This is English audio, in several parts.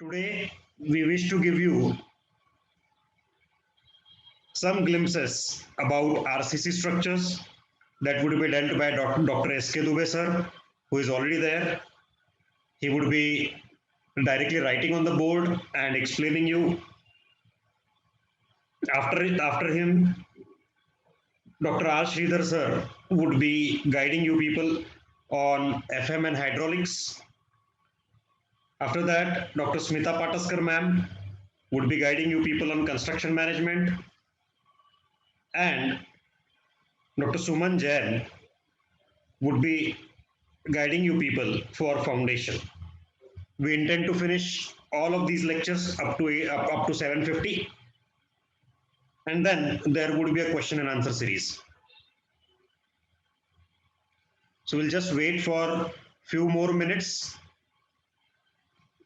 Today, we wish to give you some glimpses about RCC structures that would be dealt by Dr. S.K. Dubey sir, who is already there. He would be directly writing on the board and explaining you. After him, Dr. R. Sridhar sir would be guiding you people on FM and hydraulics. After that, Dr. Smita Pataskar ma'am would be guiding you people on construction management, and Dr. Suman Jain would be guiding you people for foundation. We intend to finish all of these lectures up to 7:50, and then there would be a question and answer series. So we'll just wait for few more minutes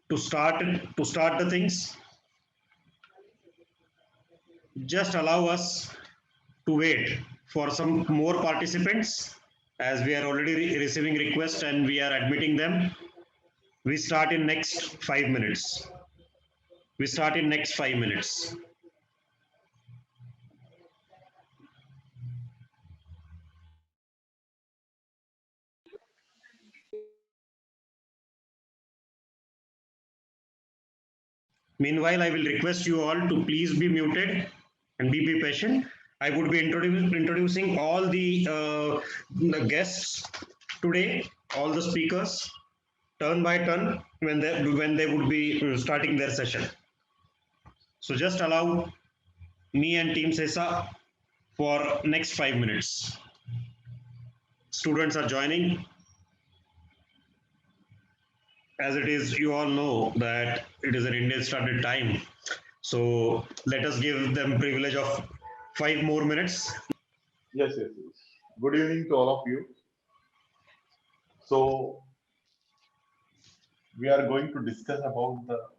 to start the things. Just allow us to wait for some more participants, as we are already receiving requests and we are admitting them. We start in next 5 minutes. Meanwhile, I will request you all to please be muted and be patient. I would be introducing all the guests today, all the speakers, turn by turn when they would be starting their session. So just allow me and Team SESA for next 5 minutes. Students are joining. As it is, you all know that it is an Indian Standard Time. So let us give them privilege of 5 more minutes. Yes. Good evening to all of you. So we are going to discuss about the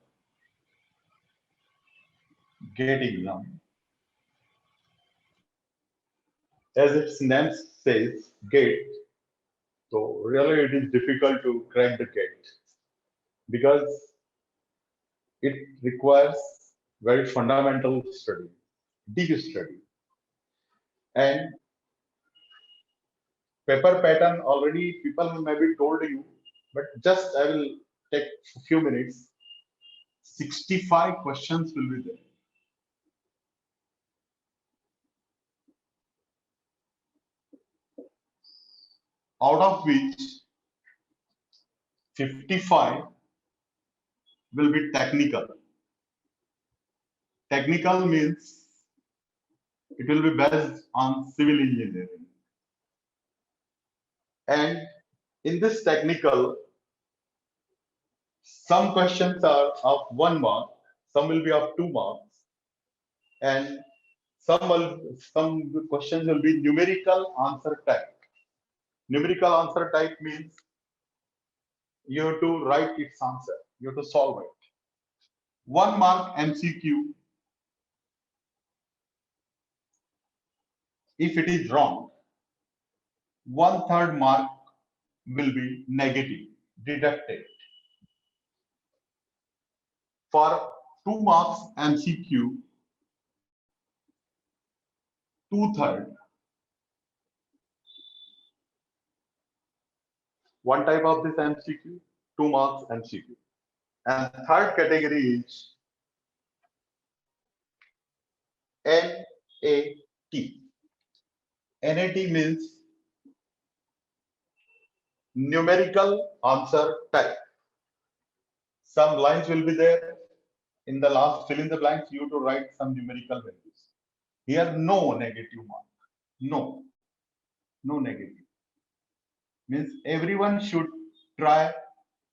GATE exam. As its name says, GATE. So really it is difficult to crack the GATE because it requires very fundamental study, deep study. And paper pattern already people maybe told you, but just I will take a few minutes. 65 questions will be there. Out of which 55 will be technical. Technical means it will be based on civil engineering. And in this technical, some questions are of 1 mark, some will be of 2 marks, and some questions will be numerical answer type. Numerical answer type means you have to write its answer, you have to solve it. 1 mark MCQ. If it is wrong, 1/3 mark will be negative, deducted. For 2 marks MCQ, 2/3. One type of this MCQ, 2 marks MCQ. And third category is NAT. NAT means numerical answer type. Some lines will be there. In the last fill in the blanks, you have to write some numerical values. Here, no negative mark. No negative. Means everyone should try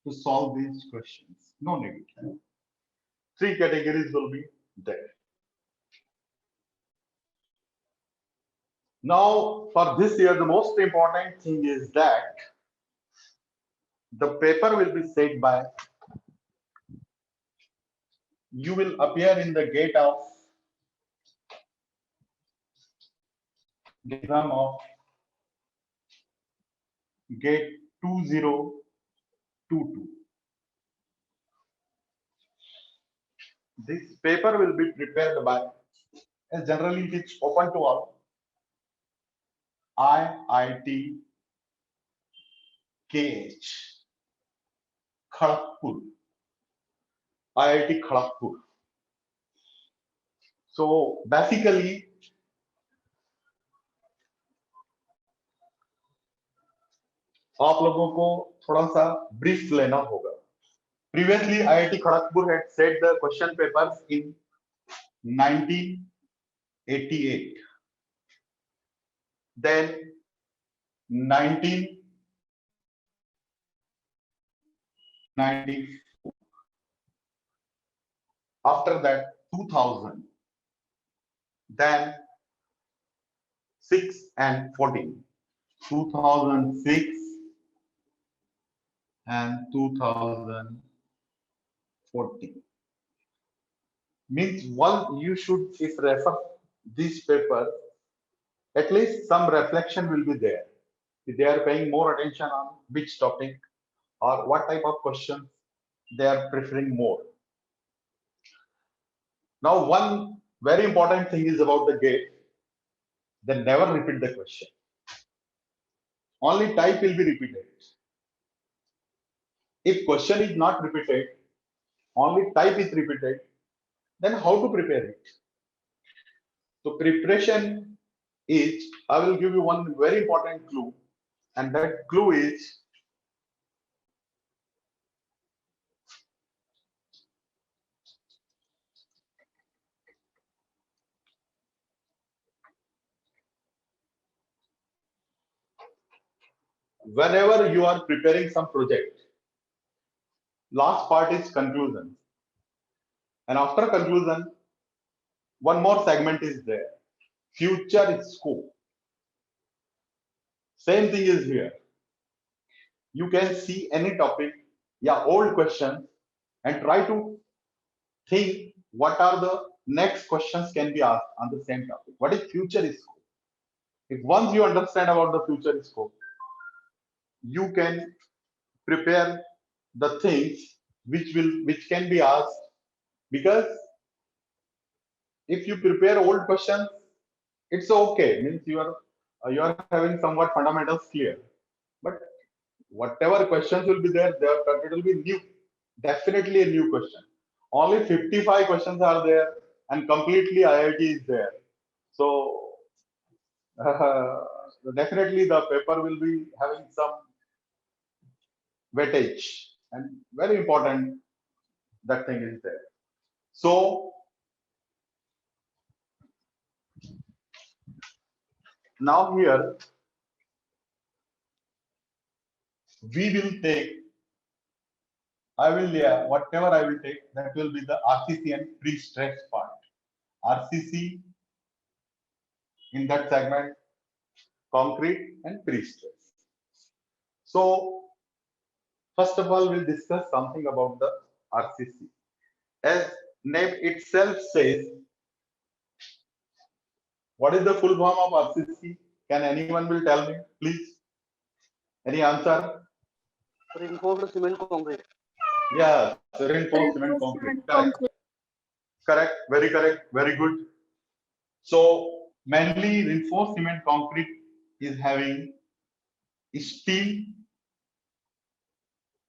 to solve these questions. No negative. 3 categories will be there. Now, for this year, the most important thing is that the paper will be set by, you will appear in the gate of exam of gate 2022. This paper will be prepared by, and generally it is open to all, IIT KH, Kharagpur, IIT Kharagpur. So basically, आप लोगों को थोड़ा सा brief लेना होगा. Previously, IIT Kharagpur had set the question papers in 1988. Then 1994. After that, 2000. Then 6 and 14. 2006 and 2014. Means one you should, if refer this paper, at least some reflection will be there. If they are paying more attention on which topic or what type of questions they are preferring more. Now, one very important thing is about the gate. They never repeat the question. Only type will be repeated. If question is not repeated, only type is repeated, then how to prepare it? So preparation is, I will give you one very important clue, and that clue is whenever you are preparing some project, last part is conclusion. And after conclusion, one more segment is there, future scope. Same thing is here. You can see any topic, yeah, old question, and try to think what are the next questions can be asked on the same topic. What is future scope? If once you understand about the future scope, you can prepare the things which can be asked, because if you prepare old questions, it's okay, means you are having somewhat fundamentals clear, but whatever questions will be there, it will be new, definitely a new question. Only 55 questions are there and completely IIT is there. So definitely the paper will be having some weightage, and very important that thing is there. So now here we will take, whatever I will take, that will be the RCC and pre-stress part. RCC in that segment, concrete and pre-stress. So first of all, we'll discuss something about the RCC. As name itself says, what is the full form of RCC? Can anyone will tell me, please? Any answer? Reinforced cement concrete. Yeah, reinforced cement concrete. Correct. Correct. Very correct. Very good. So mainly reinforced cement concrete is having steel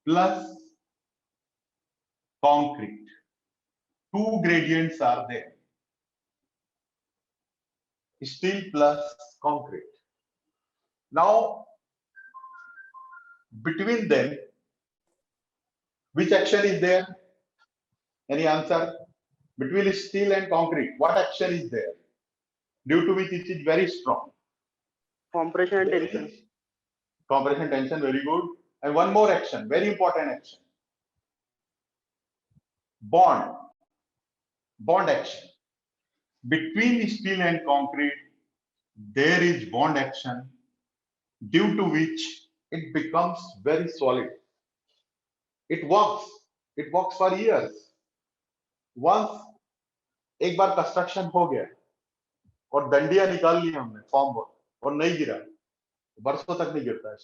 plus concrete. Two gradients are there. Steel plus concrete. Now, between them, which action is there? Any answer? Between steel and concrete, what action is there? Due to which it is very strong. Compression and tension. Compression, tension, very good. And one more action, very important action. Bond action. Between steel and concrete, there is bond action, due to which it becomes very solid. It works for years. Once एक बार construction हो गया और डंडियां निकाल ली हमने form work और नहीं गिरा, वर्षों तक नहीं गिरता है.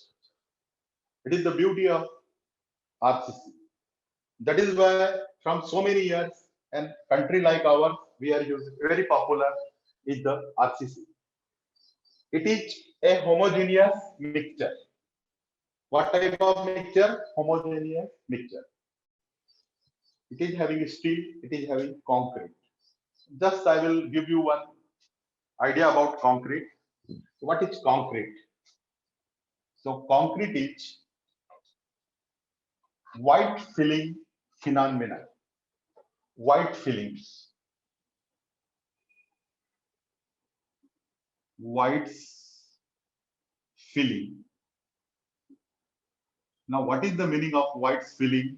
It is the beauty of RCC. That is why from so many years and country like ours, we are using very popular is the RCC. It is a homogeneous mixture. What type of mixture? Homogeneous mixture. It is having steel, it is having concrete. Just I will give you one idea about concrete. What is concrete? So concrete is white filling phenomenon. White fillings. White filling. Now, what is the meaning of white filling?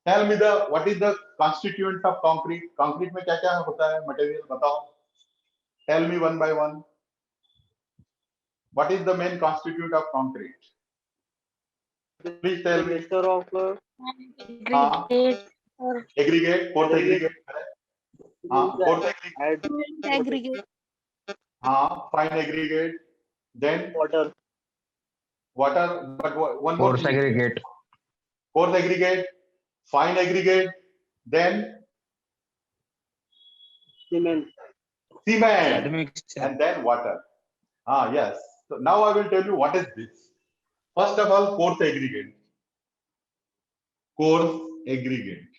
Tell me what is the constituent of concrete? Concrete में क्या क्या होता है? Material बताओ. Tell me one by one. What is the main constituent of concrete? Please tell me. Mixture of Aggregate. Fourth aggregate. Fourth aggregate. Aggregate. Fine aggregate. Then water. Water. But one more. Coarse aggregate. Coarse aggregate. Fine aggregate. Then Cement. Cement. And then water. Yes. So now I will tell you what is this. First of all, coarse aggregate. Coarse aggregate.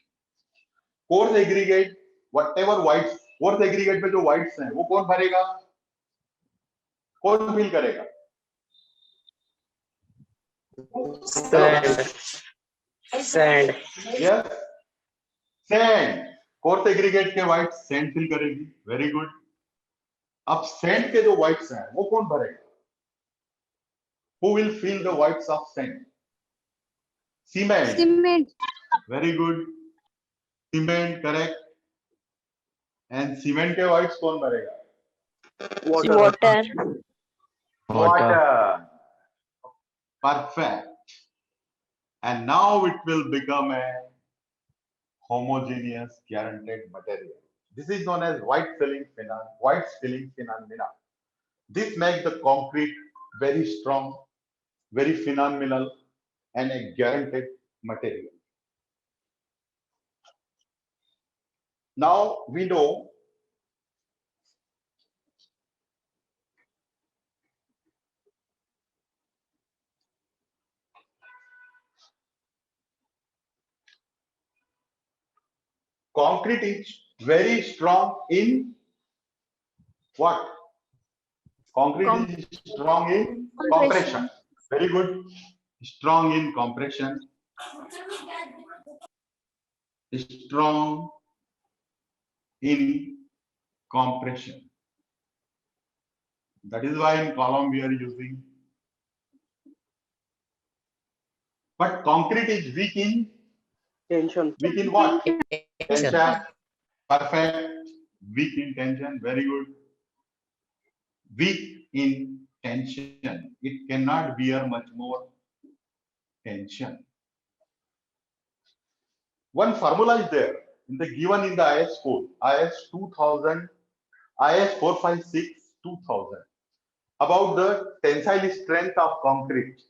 Coarse aggregate, whatever whites, coarse aggregate में जो whites हैं, वो कौन भरेगा? कौन fill करेगा? Sand. Yes. Sand. Coarse aggregate के whites sand fill करेगी. Very good. अब sand के जो whites हैं, वो कौन भरेगा? Who will fill the whites of sand? Cement. Cement. Very good. Cement, correct. And cement के whites कौन भरेगा? Water. Water. Perfect. And now it will become a homogeneous guaranteed material. This is known as white filling phenomena. This makes the concrete very strong, very phenomenal, and a guaranteed material. Now we know concrete is very strong in what? Concrete is strong in compression. Very good. Strong in compression. Strong in compression. That is why in column we are using. But concrete is weak in Tension. weak in what? Tension. Perfect. Weak in tension. Very good. Weak in tension. It cannot bear much more tension. One formula is there given in the IS code, IS 2000, IS 456 2000 about the tensile strength of concrete,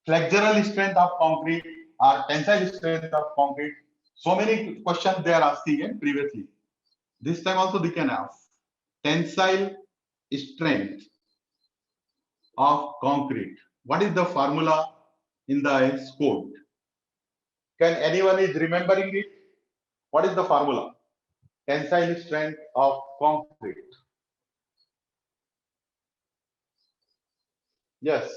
flexural strength of concrete, or tensile strength of concrete. So many questions they are asking previously. This time also they can ask tensile strength of concrete. What is the formula in the IS code? Can anyone is remembering it? What is the formula? Tensile strength of concrete. Yes.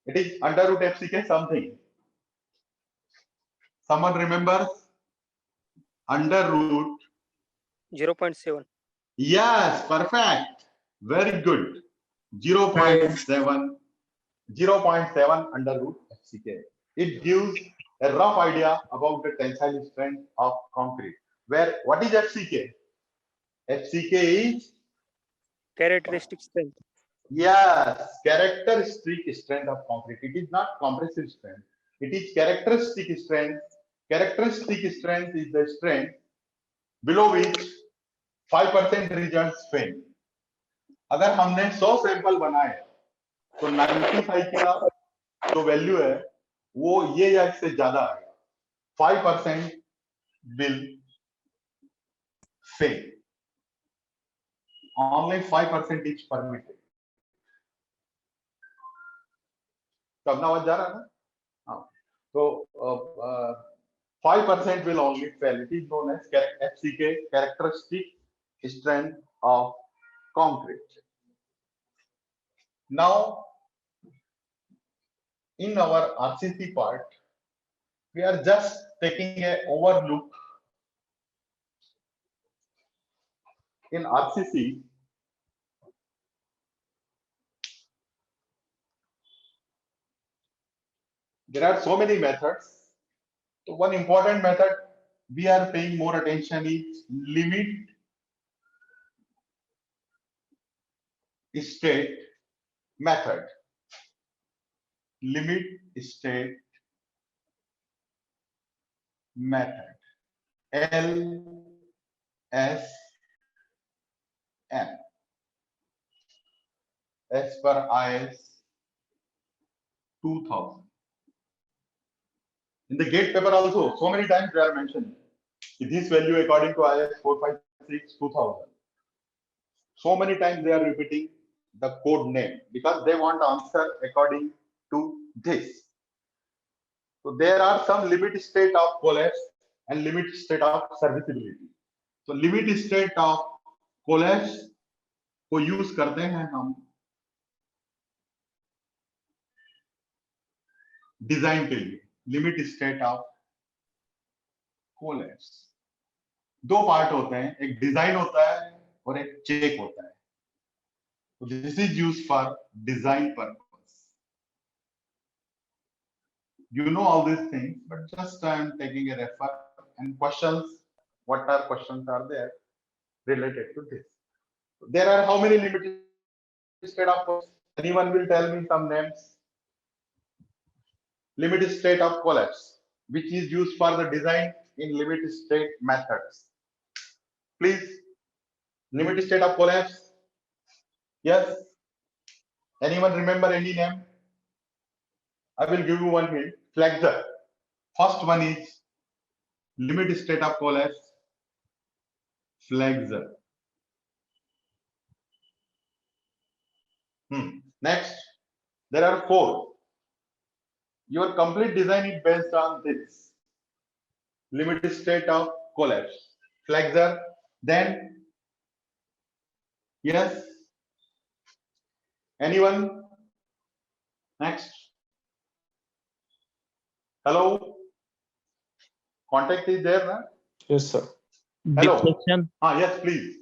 It is under root FCK something. Someone remembers? Under root 0.7. Yes, perfect. Very good. 0.7 under root FCK. It gives a rough idea about the tensile strength of concrete. Where what is FCK? FCK is Characteristic strength. yes, characteristic strength of concrete. It is not compressive strength. It is characteristic strength. Characteristic strength is the strength below which 5% results fail. अगर हमने 100 sample बनाए तो 95 का जो value है वो ये या इससे ज्यादा आएगा. 5% will fail. Only 5% is permitted. तो अपना आवाज जा रहा है ना? हाँ. तो 5% will only fail. It is known as FCK, characteristic strength of concrete. Now, in our RCC part, we are just taking an overlook. In RCC, there are so many methods. So one important method we are paying more attention is limit state method. Limit state method. LSM. As per IS 2000. In the GATE paper also, so many times they are mentioned. This value according to IS 456 2000. So many times they are repeating the code name because they want answer according to this. So there are some limit state of collapse and limit state of serviceability. So limit state of collapse को use करते हैं हम design के लिए. Limit state of collapse दो part होते हैं, एक डिजाइन होता है और एक चेक होता है. So this is used for design purpose. You know all these things, but just I am taking a refer and questions. What are questions are there related to this? There are how many limited state of collapse? Anyone will tell me some names? Limit state of collapse, which is used for the design in limit state methods. Please, limit state of collapse. Yes. Anyone remember any name? I will give you one hint. Flexor. First one is limit state of collapse. Flexor. Next, there are 4. Your complete design is based on this. Limit state of collapse. Flexor. Then, yes. Anyone? Next. Hello? Contact is there, na? Yes, sir. Hello. Deflection. Yes, please.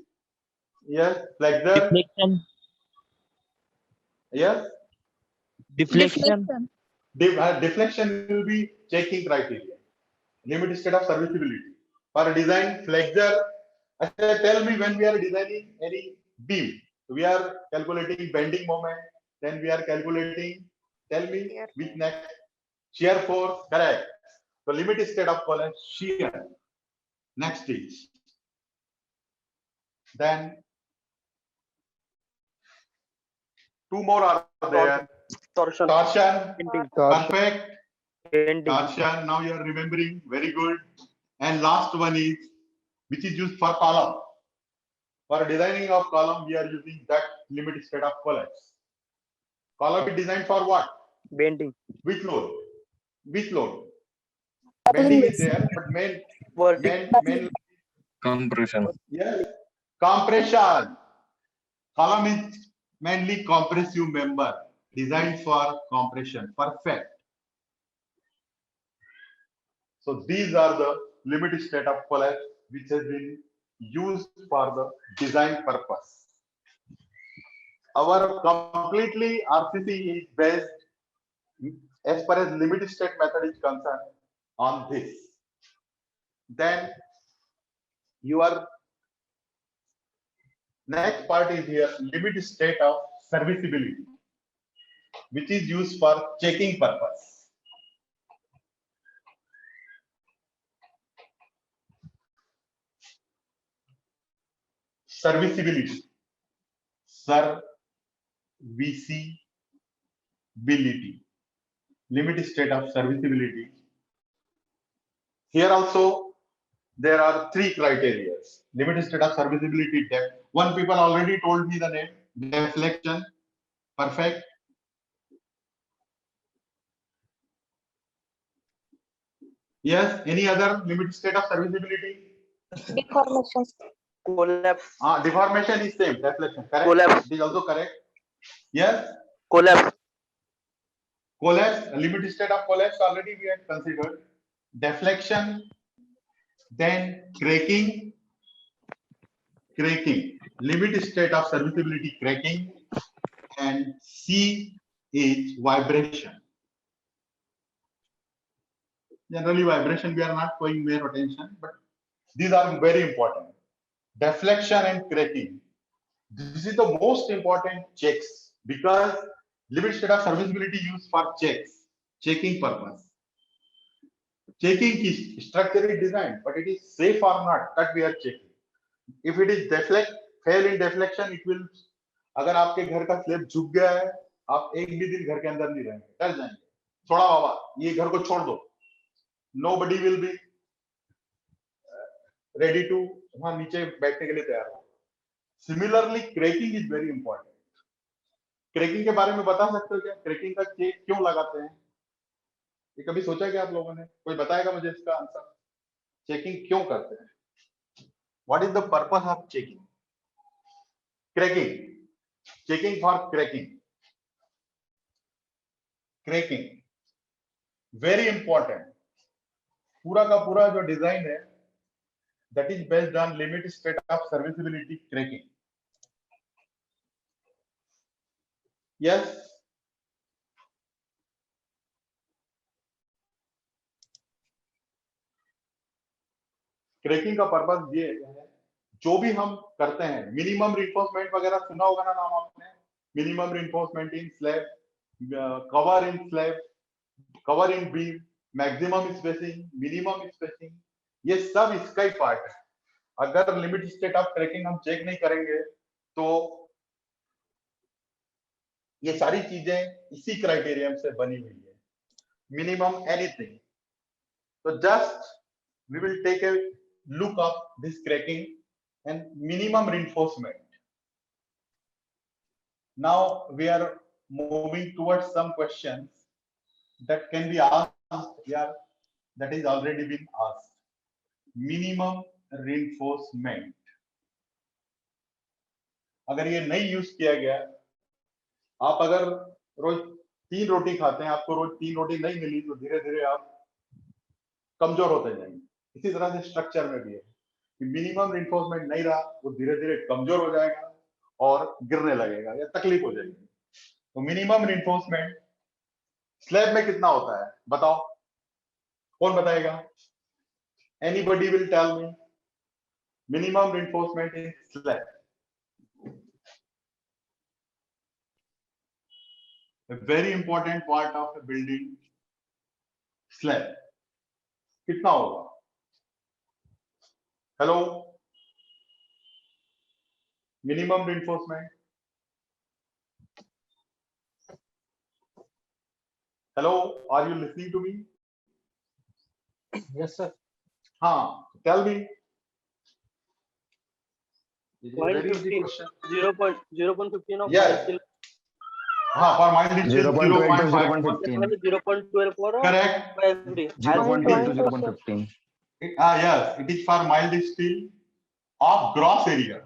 Yes, flexor. Deflection. Yes. Deflection. Deflection will be checking criteria. Limit state of serviceability. For design, flexor. Tell me when we are designing any beam. We are calculating bending moment. Then we are calculating. Tell me which next. Shear force. Correct. So limit state of collapse, shear. Next is. Then 2 more are there. Torsion. Torsion. Bending. Perfect. Bending. Torsion. Now you are remembering. Very good. And last one is which is used for column. For designing of column, we are using that limit state of collapse. Column is designed for what? Bending. Which load? Which load? Bending is there, but main Compression. yes, compression. Column is mainly compressive member designed for compression. Perfect. So these are the limit state of collapse which has been used for the design purpose. Our completely RCC is based, as far as limit state method is concerned, on this. Then your next part is here, limit state of serviceability, which is used for checking purpose. Serviceability. Serviceability. Limit state of serviceability. Here also there are three criteria. Limit state of serviceability depth. One people already told me the name. Deflection. Perfect. Yes. Any other limit state of serviceability? Deformation. Collapse. Deformation is same. Deflection. Correct. Collapse. It is also correct. Yes. Collapse. Collapse. Limit state of collapse already we had considered. Deflection. Then cracking. Limit state of serviceability cracking, and C is vibration. Generally vibration we are not paying more attention, but these are very important. Deflection and cracking. This is the most important checks, because limit state of serviceability used for checking purpose. Checking is structurally designed, but it is safe or not that we are checking. If it is fail in deflection, it will. अगर आपके घर का slab झुक गया है, आप एक भी दिन घर के अंदर नहीं रहेंगे, डर जाएंगे, छोड़ा बाबा ये घर को छोड़ दो. Nobody will be ready to वहां नीचे बैठने के लिए तैयार हो. Similarly, cracking is very important. Cracking के बारे में बता सकते हो क्या? Cracking का चेक क्यों लगाते हैं? ये कभी सोचा क्या आप लोगों ने? कोई बताएगा मुझे इसका आंसर? चेकिंग क्यों करते हैं? What is the purpose of checking? Cracking. Checking for cracking. Cracking. Very important. पूरा का पूरा जो डिजाइन है, that is based on limit state of serviceability cracking. Yes. Cracking का पर्पस ये है, जो भी हम करते हैं, मिनिमम रिइंफोर्समेंट वगैरह सुना होगा ना नाम आपने. Minimum reinforcement in slab, cover in slab, cover in beam, maximum spacing, minimum spacing, ये सब इसका ही पार्ट है. अगर लिमिट स्टेट ऑफ क्रैकिंग हम चेक नहीं करेंगे तो ये सारी चीजें इसी क्राइटेरियम से बनी हुई है. Minimum anything. तो just we will take a look of this cracking and minimum reinforcement. Now we are moving towards some questions that can be asked here, that is already been asked. Minimum reinforcement. अगर ये नहीं use किया गया, आप अगर रोज 3 रोटी खाते हैं, आपको रोज 3 रोटी नहीं मिली, तो धीरे धीरे आप कमजोर होते जाएंगे. इसी तरह से स्ट्रक्चर में भी है कि मिनिमम रिइंफोर्समेंट नहीं रहा, वो धीरे धीरे कमजोर हो जाएगा और गिरने लगेगा या तकलीफ हो जाएगी. तो मिनिमम रिइंफोर्समेंट स्लैब में कितना होता है बताओ, कौन बताएगा? Anybody will tell me. Minimum reinforcement in slab, a very important part of a building, slab. कितना होगा? Hello, minimum reinforcement. Hello, are you listening to me? Yes, sir. हाँ, टेल मी. 0.15 of Yes. हाँ, for mild steel 0.12 to 0.5. 0.15. 0.12 for Correct. every. 0.12 to 0.15. Yes, it is for mild steel of gross area.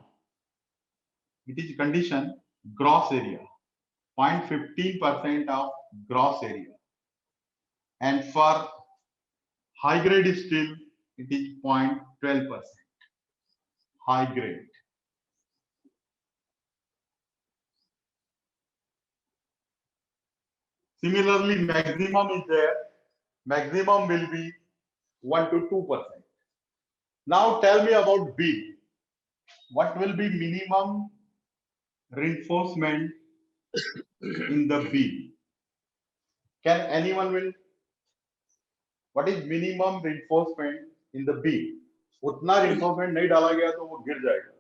It is condition gross area, 0.15% of gross area. And for high grade steel, it is 0.12%. High grade. Similarly, maximum is there. Maximum will be 1 to 2%. Now tell me about B. What will be minimum reinforcement in the B? Can anyone will? What is minimum reinforcement in the B? उतना reinforcement नहीं डाला गया तो वो गिर जाएगा.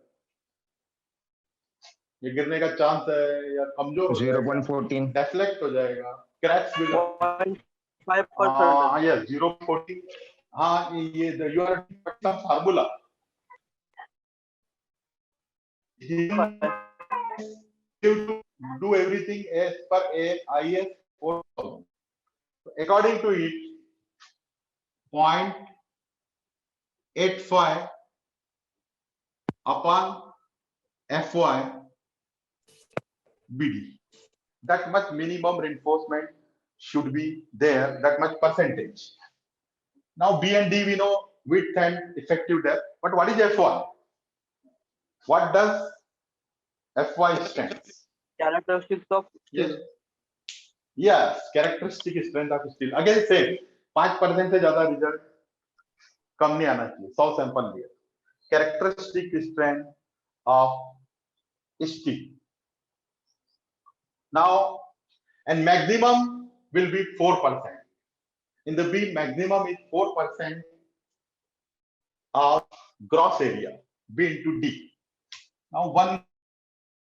ये गिरने का चांस है या कमजोर हो जाएगा, 0.14. डेफ्लेक्ट हो जाएगा, क्रैक्स भी 0.5%. yes 0.14. you are some formula. You do everything as per IS 4000. According to it, 0.85 upon FY BD. That much minimum reinforcement should be there, that much percentage. Now B and D we know width and effective depth, but what is FY? What does FY stand? Characteristics of Yes. Yes, characteristic strength of steel. Again same, 5% से ज़्यादा result कम नहीं आना चाहिए, 100 sample लिए. Characteristic strength of steel. Now, and maximum will be 4%. In the B, maximum is 4% of gross area, B into D. Now, one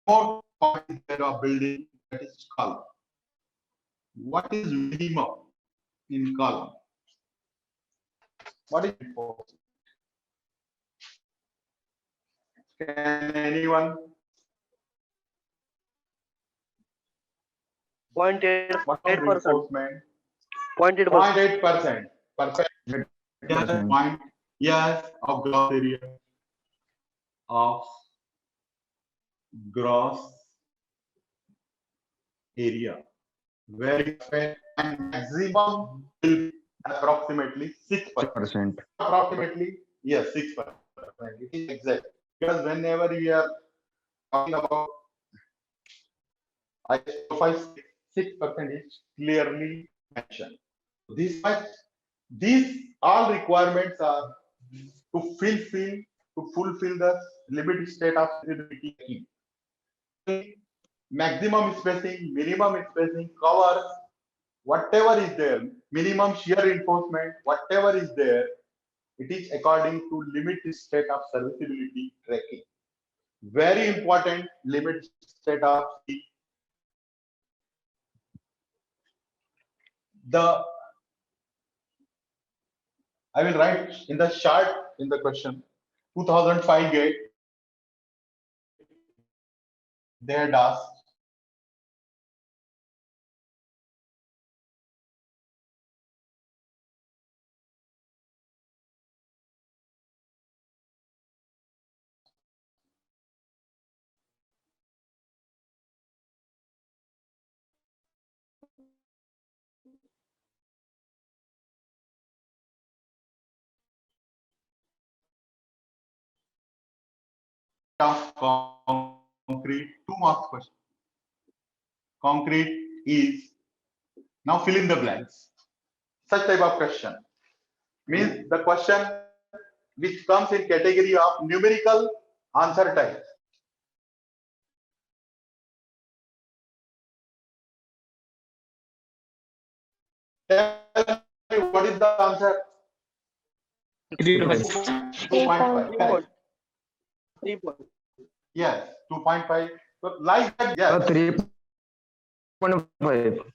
more point of building, that is column. What is minimum in column? What is it for? Can anyone? 0.8%. What is reinforcement? 0.8%. 0.8%. Perfect. Yes, point. Yes, of gross area. Of gross area. Very fair. And maximum will be approximately 6%. Approximately, yes, 6%. It is exact. Because whenever we are talking about IS 6% is clearly mentioned. These all requirements are to fulfill the limit state of stability. Maximum spacing, minimum spacing covers whatever is there, minimum shear reinforcement, whatever is there, it is according to limit state of serviceability tracking. Very important limit state of I will write in the chart in the question 2005 gate. They had asked of concrete, 2 marks question. Concrete is, now fill in the blanks. Such type of question means the question which comes in category of numerical answer type. Tell me what is the answer? 2.5. Correct. 3 point. Yes, 2.5. So like that, yes. 3.5.